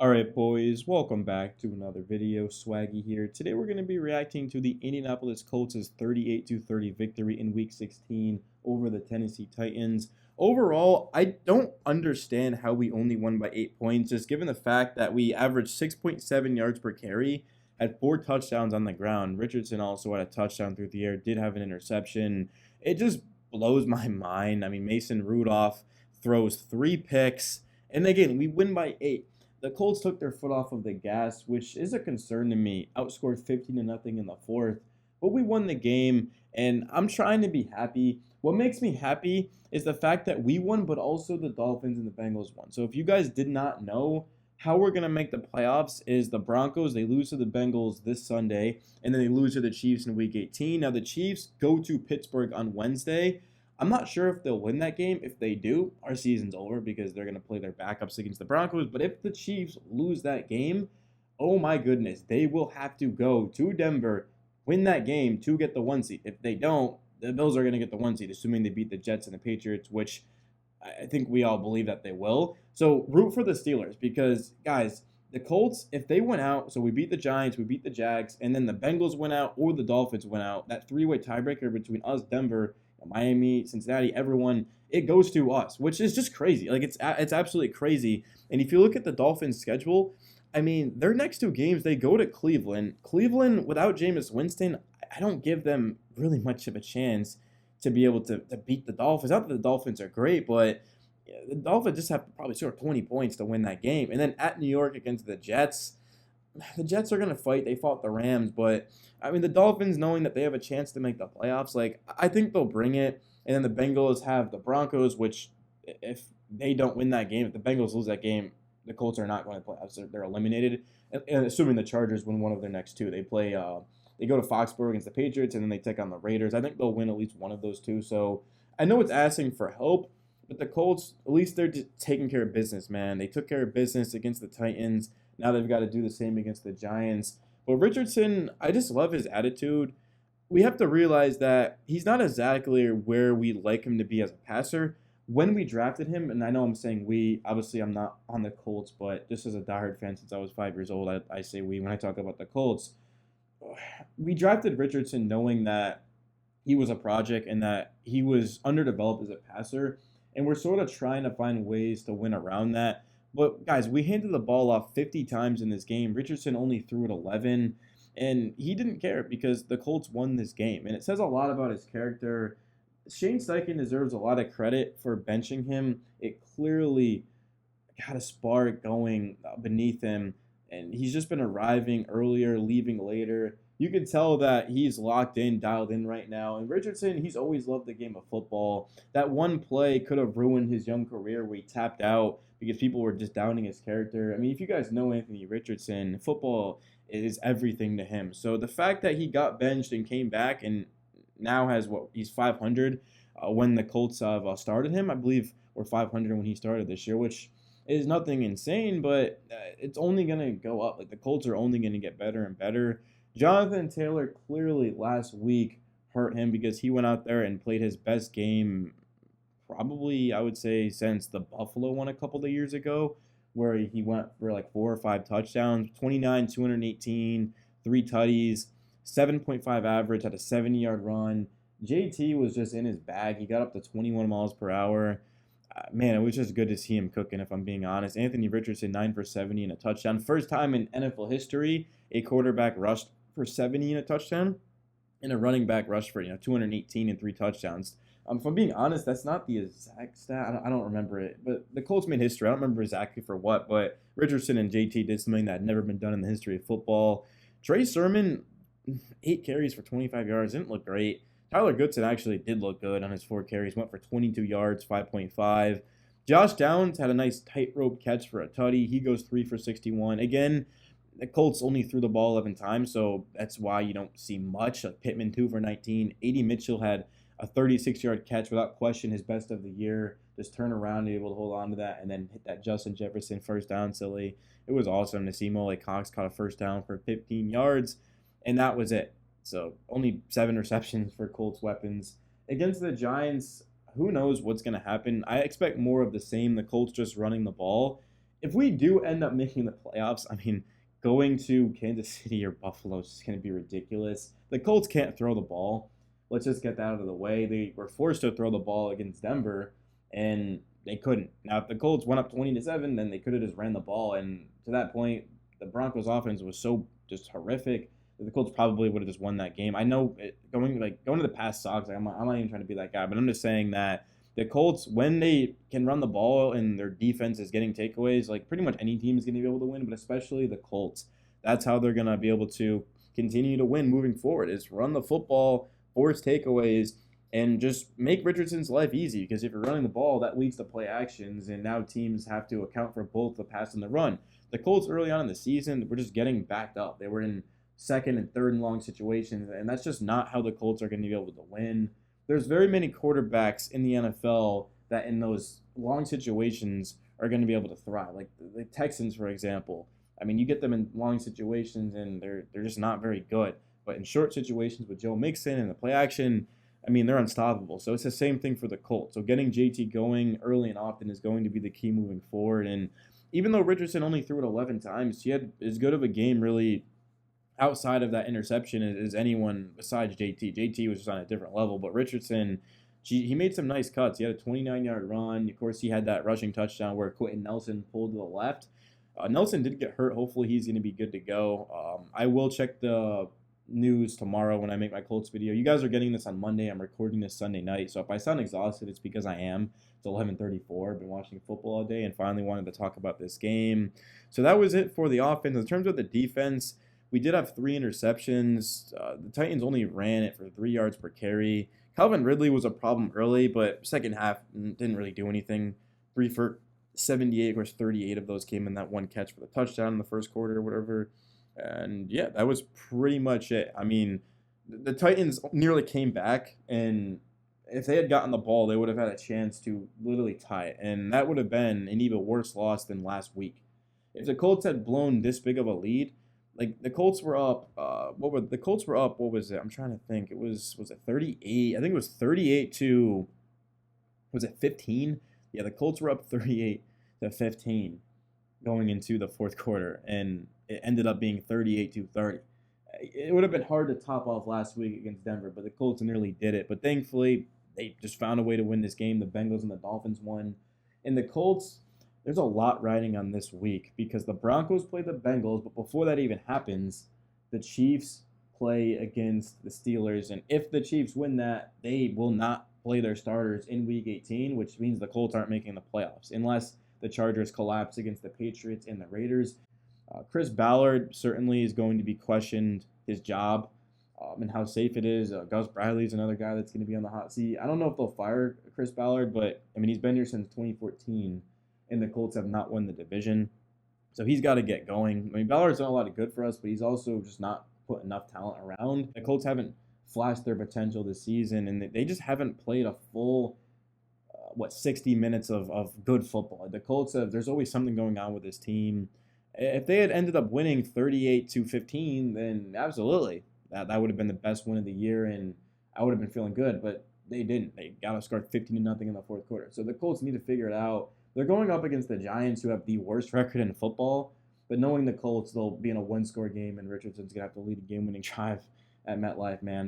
Alright boys, welcome back to another video. Swaggy here. Today we're going to be reacting to the Indianapolis Colts' 38-30 victory in Week 16 over the Tennessee Titans. Overall, I don't understand how we only won by 8 points, just given the fact that we averaged 6.7 yards per carry, had 4 touchdowns on the ground. Richardson also had a touchdown through the air, did have an interception. It just blows my mind. I mean, Mason Rudolph throws 3 picks, and again, we win by 8. The Colts took their foot off of the gas, which is a concern to me. Outscored 15-0 in the fourth, but we won the game, and I'm trying to be happy. What makes me happy is the fact that we won, but also the Dolphins and the Bengals won. So if you guys did not know, how we're going to make the playoffs is the Broncos, they lose to the Bengals this Sunday, and then they lose to the Chiefs in Week 18. Now the Chiefs go to Pittsburgh on Wednesday. I'm not sure if they'll win that game. If they do, our season's over because they're going to play their backups against the Broncos. But if the Chiefs lose that game, oh my goodness, they will have to go to Denver, win that game to get the 1 seed. If they don't, the Bills are going to get the 1 seed, assuming they beat the Jets and the Patriots, which I think we all believe that they will. So root for the Steelers because, guys, the Colts, if they went out, so we beat the Giants, we beat the Jags, and then the Bengals went out or the Dolphins went out, that three-way tiebreaker between us, Denver, Miami, Cincinnati, everyone, it goes to us, which is just crazy. Like, it's absolutely crazy. And if you look at the Dolphins' schedule, I mean, their next 2 games, they go to Cleveland. Cleveland, without Jameis Winston, I don't give them really much of a chance to be able to beat the Dolphins. Not that the Dolphins are great, but the Dolphins just have to probably score 20 points to win that game. And then at New York against the Jets are going to fight. They fought the Rams, but I mean, the Dolphins, knowing that they have a chance to make the playoffs, like, I think they'll bring it. And then the Bengals have the Broncos, which if they don't win that game, if the Bengals lose that game, the Colts are not going to playoffs. They're eliminated. And assuming the Chargers win one of their next 2, they go to Foxborough against the Patriots, and then they take on the Raiders. I think they'll win at least one of those 2. So I know it's asking for help, but the Colts, at least they're just taking care of business, man. They took care of business against the Titans. Now they've got to do the same against the Giants. But Richardson, I just love his attitude. We have to realize that he's not exactly where we'd like him to be as a passer. When we drafted him, and I know I'm saying we, obviously I'm not on the Colts, but just as a diehard fan since I was 5 years old, I say we when I talk about the Colts. We drafted Richardson knowing that he was a project and that he was underdeveloped as a passer, and we're sort of trying to find ways to win around that. But guys, we handed the ball off 50 times in this game. Richardson only threw it 11, and he didn't care because the Colts won this game, and it says a lot about his character. Shane Steichen deserves a lot of credit for benching him. It clearly got a spark going beneath him, and he's just been arriving earlier, leaving later. You can tell that he's locked in, dialed in right now. And Richardson, he's always loved the game of football. That one play could have ruined his young career where he tapped out because people were just downing his character. I mean, if you guys know Anthony Richardson, football is everything to him. So the fact that he got benched and came back and now has he's 500 when the Colts have started him, I believe, or 500 when he started this year, which is nothing insane, but it's only going to go up. Like, the Colts are only going to get better and better. Jonathan Taylor clearly last week hurt him because he went out there and played his best game probably, I would say, since the Buffalo one a couple of years ago, where he went for like 4 or 5 touchdowns, 29, 218, 3 tutties, 7.5 average, had a 70-yard run. JT was just in his bag. He got up to 21 miles per hour. Man, it was just good to see him cooking, if I'm being honest. Anthony Richardson, 9 for 70 and a touchdown. First time in NFL history a quarterback rushed for 70 and a touchdown, and a running back rushed for 218 and 3 touchdowns. If I'm being honest, that's not the exact stat. I don't remember it, but the Colts made history. I don't remember exactly for what, but Richardson and JT did something that had never been done in the history of football. Trey Sermon, 8 carries for 25 yards, didn't look great. Tyler Goodson actually did look good on his 4 carries, went for 22 yards, 5.5. Josh Downs had a nice tightrope catch for a tutty. He goes 3 for 61. Again, the Colts only threw the ball 11 times, so that's why you don't see much. Like Pittman, 2 for 19. A.D. Mitchell had a 36-yard catch, without question, his best of the year. Just turn around and be able to hold on to that and then hit that Justin Jefferson first down silly. It was awesome to see Molly Cox caught a first down for 15 yards, and that was it. So only 7 receptions for Colts weapons. Against the Giants, who knows what's going to happen. I expect more of the same, the Colts just running the ball. if we do end up making the playoffs, I mean, going to Kansas City or Buffalo is just going to be ridiculous. The Colts can't throw the ball. Let's just get that out of the way. They were forced to throw the ball against Denver, and they couldn't. Now, if the Colts went up 20-7, then they could have just ran the ball. And to that point, the Broncos' offense was so just horrific that the Colts probably would have just won that game. I know going to the past sucks. Like, I'm not even trying to be that guy, but I'm just saying that the Colts, when they can run the ball and their defense is getting takeaways, like pretty much any team is going to be able to win, but especially the Colts. That's how they're going to be able to continue to win moving forward, is run the football, force takeaways, and just make Richardson's life easy. Because if you're running the ball, that leads to play actions, and now teams have to account for both the pass and the run. The Colts early on in the season were just getting backed up. They were in second and third and long situations, and that's just not how the Colts are going to be able to win. There's very many quarterbacks in the NFL that in those long situations are going to be able to thrive. Like the Texans, for example. I mean, you get them in long situations and they're just not very good. But in short situations with Joe Mixon and the play action, I mean, they're unstoppable. So it's the same thing for the Colts. So getting JT going early and often is going to be the key moving forward. And even though Richardson only threw it 11 times, he had as good of a game really outside of that interception is anyone besides JT. JT was just on a different level, but Richardson, he made some nice cuts. He had a 29-yard run. Of course, he had that rushing touchdown where Quentin Nelson pulled to the left. Nelson did get hurt. Hopefully, he's going to be good to go. I will check the news tomorrow when I make my Colts video. You guys are getting this on Monday. I'm recording this Sunday night, so if I sound exhausted, it's because I am. It's 11:34. I've been watching football all day and finally wanted to talk about this game. So that was it for the offense. In terms of the defense, we did have 3 interceptions. The Titans only ran it for 3 yards per carry. Calvin Ridley was a problem early, but second half didn't really do anything. 3 for 78, of course 38 of those came in that one catch for the touchdown in the first quarter or whatever. And yeah, that was pretty much it. I mean, the Titans nearly came back, and if they had gotten the ball, they would have had a chance to literally tie it. And that would have been an even worse loss than last week. If the Colts had blown this big of a lead, like the Colts were up, what was it? I'm trying to think. Was it 38? I think it was 38 to, was it 15? Yeah, the Colts were up 38 to 15 going into the fourth quarter, and it ended up being 38 to 30. It would have been hard to top off last week against Denver, but the Colts nearly did it. But thankfully, they just found a way to win this game. The Bengals and the Dolphins won. And the Colts, there's a lot riding on this week because the Broncos play the Bengals, but before that even happens, the Chiefs play against the Steelers. And if the Chiefs win that, they will not play their starters in Week 18, which means the Colts aren't making the playoffs unless the Chargers collapse against the Patriots and the Raiders. Chris Ballard certainly is going to be questioned his job and how safe it is. Gus Bradley is another guy that's going to be on the hot seat. I don't know if they'll fire Chris Ballard, but I mean, he's been here since 2014, and the Colts have not won the division. So he's got to get going. I mean, Ballard's done a lot of good for us, but he's also just not put enough talent around. The Colts haven't flashed their potential this season, and they just haven't played a full 60 minutes of good football. The Colts there's always something going on with this team. If they had ended up winning 38 to 15, then absolutely that would have been the best win of the year, and I would have been feeling good. But they didn't. They got to score 15-0 in the fourth quarter. So the Colts need to figure it out. They're going up against the Giants, who have the worst record in football. But knowing the Colts, they'll be in a one-score game, and Richardson's gonna have to lead a game-winning drive at MetLife. Man,